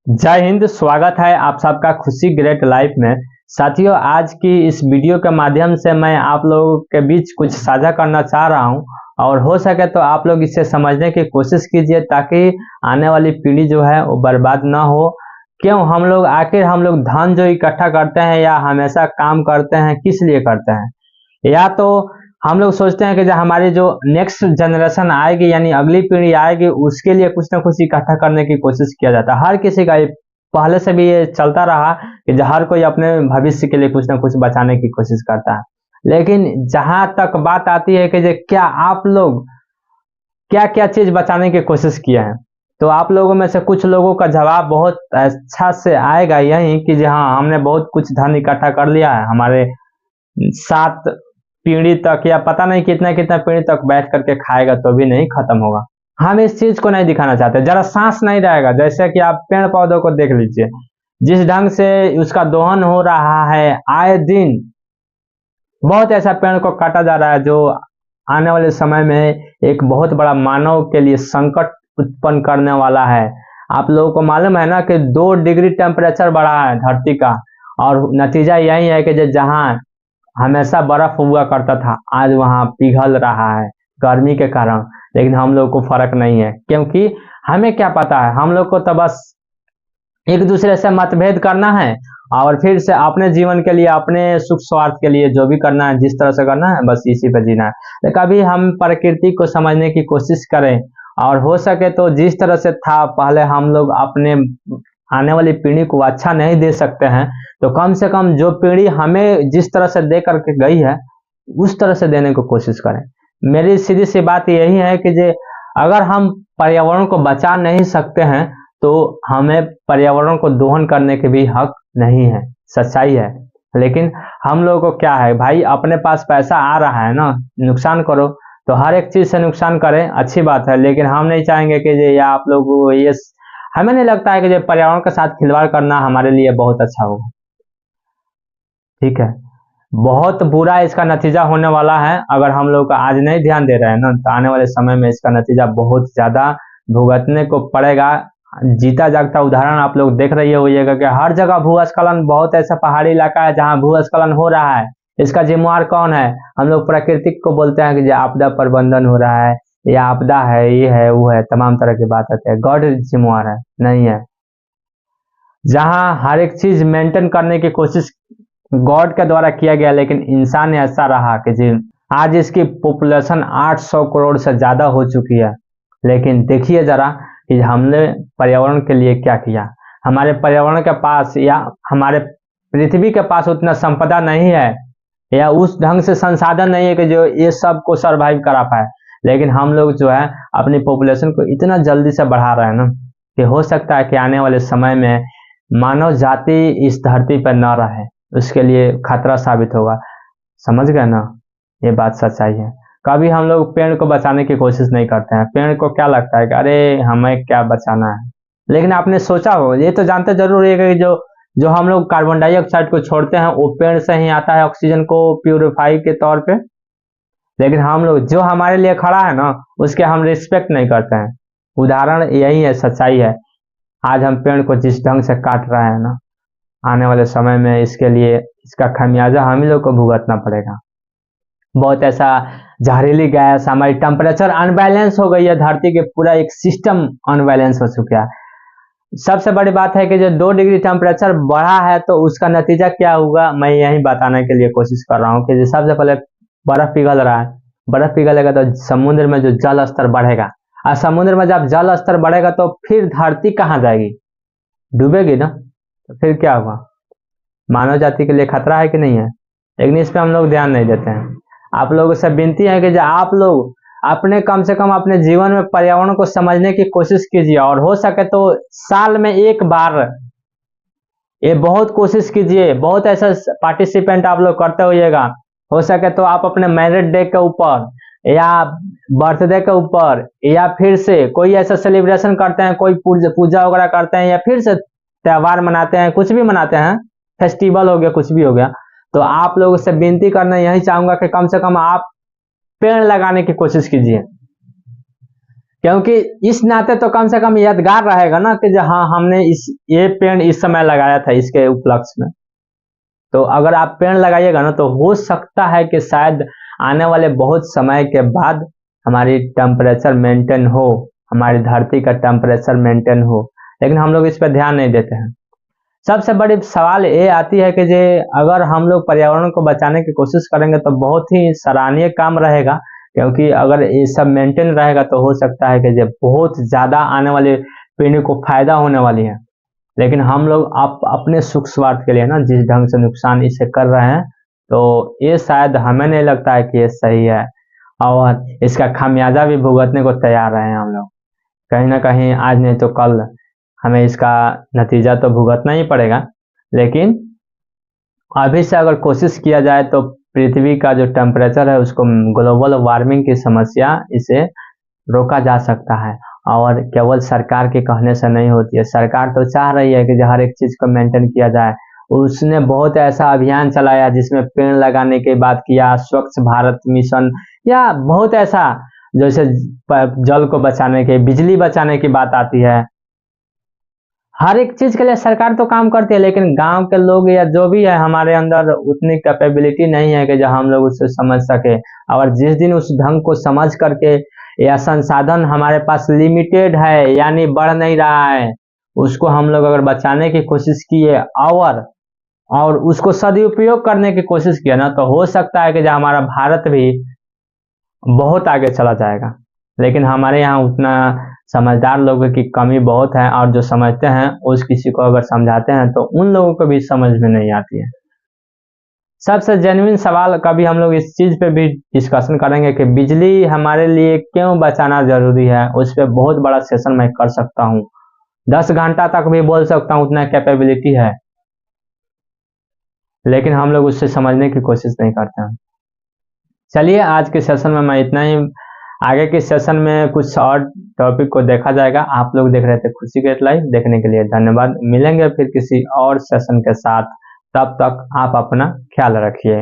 जय हिंद। स्वागत है आप सबका खुशी ग्रेट लाइफ में। साथियों, आज की इस वीडियो के माध्यम से मैं आप लोगों के बीच कुछ साझा करना चाह रहा हूं और हो सके तो आप लोग इसे समझने की कोशिश कीजिए ताकि आने वाली पीढ़ी जो है वो बर्बाद ना हो। क्यों हम लोग धन जो इकट्ठा करते हैं या हमेशा काम करते हैं, किस लिए करते हैं? या तो हम लोग सोचते हैं कि जो हमारी जो नेक्स्ट जनरेशन आएगी यानी अगली पीढ़ी आएगी उसके लिए कुछ ना कुछ इकट्ठा करने की कोशिश किया जाता है। हर किसी का पहले से भी ये चलता रहा कि हर कोई अपने भविष्य के लिए कुछ ना कुछ बचाने की कोशिश करता है। लेकिन जहां तक बात आती है कि क्या आप लोग क्या क्या चीज बचाने की कोशिश किए हैं, तो आप लोगों में से कुछ लोगों का जवाब बहुत अच्छा से आएगा यही कि जी हाँ, हमने बहुत कुछ धन इकट्ठा कर लिया है, हमारे 7 पीढ़ी तक या पता नहीं कितना कितना पीढ़ी तक बैठ करके खाएगा तो भी नहीं खत्म होगा। हम इस चीज को नहीं दिखाना चाहते। जरा सांस नहीं रहेगा, जैसे कि आप पेड़ पौधों को देख लीजिए, जिस ढंग से उसका दोहन हो रहा है आए दिन, बहुत ऐसा पेड़ को काटा जा रहा है जो आने वाले समय में एक बहुत बड़ा मानव के लिए संकट उत्पन्न करने वाला है। आप लोगों को मालूम है ना कि 2 डिग्री टेम्परेचर बढ़ा है धरती का, और नतीजा यही है कि जहां हमेशा बर्फ हुआ करता था आज वहां पिघल रहा है गर्मी के कारण। लेकिन हम लोग को फर्क नहीं है, क्योंकि हमें क्या पता है, हम लोग को तो बस एक दूसरे से मतभेद करना है और फिर से अपने जीवन के लिए, अपने सुख स्वार्थ के लिए जो भी करना है, जिस तरह से करना है, बस इसी पे जीना है। तो कभी हम प्रकृति को समझने की कोशिश करें और हो सके तो जिस तरह से था पहले, हम लोग अपने आने वाली पीढ़ी को अच्छा नहीं दे सकते हैं तो कम से कम जो पीढ़ी हमें जिस तरह से दे करके गई है उस तरह से देने की कोशिश करें। मेरी सीधी सी बात यही है कि अगर हम पर्यावरण को बचा नहीं सकते हैं तो हमें पर्यावरण को दोहन करने के भी हक नहीं है, सच्चाई है। लेकिन हम लोगों को क्या है भाई, अपने पास पैसा आ रहा है ना, नुकसान करो तो हर एक चीज से नुकसान करें, अच्छी बात है। लेकिन हम नहीं चाहेंगे कि या आप लोग ये, हमें नहीं लगता है कि पर्यावरण के साथ खिलवाड़ करना हमारे लिए बहुत अच्छा होगा। ठीक है, बहुत बुरा इसका नतीजा होने वाला है। अगर हम लोग आज नहीं ध्यान दे रहे हैं ना तो आने वाले समय में इसका नतीजा बहुत ज्यादा भुगतने को पड़ेगा। जीता जागता उदाहरण आप लोग देख रही होइएगा कि हर जगह भूस्खलन, बहुत ऐसा पहाड़ी इलाका है जहां भूस्खलन हो रहा है। इसका जिम्मेवार कौन है? हम लोग प्रकृति को बोलते हैं कि आपदा प्रबंधन हो रहा है, या आपदा है, ये है, वो है, तमाम तरह की बात आती है। गॉड जिम्मेवार है? नहीं है। जहां हर एक चीज मेंटेन करने की कोशिश गॉड के द्वारा किया गया, लेकिन इंसान ऐसा रहा कि आज इसकी पॉपुलेशन 800 करोड़ से ज्यादा हो चुकी है। लेकिन देखिए जरा कि हमने पर्यावरण के लिए क्या किया। हमारे पर्यावरण के पास या हमारे पृथ्वी के पास उतना संपदा नहीं है या उस ढंग से संसाधन नहीं है कि जो ये सब को सरवाइव करा पाए। लेकिन हम लोग जो है अपनी पॉपुलेशन को इतना जल्दी से बढ़ा रहे हैं ना कि हो सकता है कि आने वाले समय में मानव जाति इस धरती पर न रहे, उसके लिए खतरा साबित होगा। समझ गए ना, ये बात सच्चाई है। कभी हम लोग पेड़ को बचाने की कोशिश नहीं करते हैं। पेड़ को क्या लगता है कि अरे हमें क्या बचाना है। लेकिन आपने सोचा हो, ये तो जानते जरूर है कि जो जो हम लोग कार्बन डाइऑक्साइड को छोड़ते हैं वो पेड़ से ही आता है, ऑक्सीजन को प्यूरिफाई के तौर पे। लेकिन हम लोग जो हमारे लिए खड़ा है ना उसके हम रिस्पेक्ट नहीं करते हैं। उदाहरण यही है, सच्चाई है। आज हम पेड़ को जिस ढंग से काट रहे हैं ना, आने वाले समय में इसके लिए इसका खामियाजा हम ही लोग को भुगतना पड़ेगा। बहुत ऐसा जहरीली गैस, हमारी टेम्परेचर अनबैलेंस हो गई है, धरती के पूरा एक सिस्टम अनबैलेंस हो चुका है। सबसे बड़ी बात है कि जो 2 डिग्री टेम्परेचर बढ़ा है तो उसका नतीजा क्या होगा, मैं यही बताने के लिए कोशिश कर रहा हूँ कि सबसे पहले बर्फ पिघल रहा है। बर्फ पिघलेगा तो समुद्र में जो जल स्तर बढ़ेगा, और समुद्र में जब जल स्तर बढ़ेगा तो फिर धरती कहाँ जाएगी? डूबेगी ना। तो फिर क्या होगा? मानव जाति के लिए खतरा है कि नहीं है? लेकिन इस पे हम लोग ध्यान नहीं देते हैं। आप लोगों से विनती है कि आप लोग अपने कम से कम अपने जीवन में पर्यावरण को समझने की कोशिश कीजिए, और हो सके तो साल में एक बार ये बहुत कोशिश कीजिए। बहुत ऐसा पार्टिसिपेंट आप लोग करते होइएगा। हो सके तो आप अपने मैरिज डे के ऊपर या बर्थडे के ऊपर या फिर से कोई ऐसा सेलिब्रेशन करते हैं, कोई पूजा वगैरह करते हैं या फिर से त्योहार मनाते हैं, कुछ भी मनाते हैं, फेस्टिवल हो गया, कुछ भी हो गया, तो आप लोगों से विनती करना यही चाहूंगा कि कम से कम आप पेड़ लगाने की कोशिश कीजिए। क्योंकि इस नाते तो कम से कम यादगार रहेगा ना कि हाँ हमने ये पेड़ इस समय लगाया था इसके उपलक्ष्य में। तो अगर आप पेड़ लगाइएगा ना तो हो सकता है कि शायद आने वाले बहुत समय के बाद हमारी टेम्परेचर मेंटेन हो, हमारी धरती का टेम्परेचर मेंटेन हो, लेकिन हम लोग इस पर ध्यान नहीं देते हैं। सबसे बड़ी सवाल ये आती है कि अगर हम लोग पर्यावरण को बचाने की कोशिश करेंगे तो बहुत ही सराहनीय काम रहेगा, क्योंकि अगर ये सब मेंटेन रहेगा तो हो सकता है कि बहुत ज़्यादा आने वाले पीढ़ी को फायदा होने वाली है। लेकिन हम लोग अपने सुख स्वार्थ के लिए ना जिस ढंग से नुकसान इसे कर रहे हैं, तो ये शायद हमें नहीं लगता है कि ये सही है, और इसका खामियाजा भी भुगतने को तैयार रहे हैं हम लोग। कहीं ना कहीं आज नहीं तो कल हमें इसका नतीजा तो भुगतना ही पड़ेगा। लेकिन अभी से अगर कोशिश किया जाए तो पृथ्वी का जो टेम्परेचर है उसको, ग्लोबल वार्मिंग की समस्या, इसे रोका जा सकता है। और केवल सरकार के कहने से नहीं होती है, सरकार तो चाह रही है कि हर एक चीज को मेंटेन किया जाए। उसने बहुत ऐसा अभियान चलाया जिसमें पेड़ लगाने की बात किया, स्वच्छ भारत मिशन, या बहुत ऐसा जैसे जल को बचाने के, बिजली बचाने की बात आती है। हर एक चीज के लिए सरकार तो काम करती है, लेकिन गांव के लोग या जो भी है, हमारे अंदर उतनी कैपेबिलिटी नहीं है कि जो हम लोग उससे समझ सके। और जिस दिन उस ढंग को समझ करके, या संसाधन हमारे पास लिमिटेड है यानी बढ़ नहीं रहा है, उसको हम लोग अगर बचाने की कोशिश किए और उसको सदुपयोग करने की कोशिश किया ना, तो हो सकता है कि जो हमारा भारत भी बहुत आगे चला जाएगा। लेकिन हमारे यहाँ उतना समझदार लोगों की कमी बहुत है, और जो समझते हैं उस किसी को अगर समझाते हैं तो उन लोगों को भी समझ में नहीं आती है। सबसे जेन्युइन सवाल कभी हम लोग इस चीज पे भी डिस्कशन करेंगे कि बिजली हमारे लिए क्यों बचाना जरूरी है। उस पर बहुत बड़ा सेशन मैं कर सकता हूँ, 10 घंटा तक भी बोल सकता हूँ, उतना कैपेबिलिटी है। लेकिन हम लोग उससे समझने की कोशिश नहीं करते हैं। चलिए आज के सेशन में मैं इतना ही। आगे के सेशन में कुछ और टॉपिक को देखा जाएगा। आप लोग देख रहे थे खुशी क्रिएट लाइव, देखने के लिए धन्यवाद। मिलेंगे फिर किसी और सेशन के साथ, तब तक आप अपना ख्याल रखिए।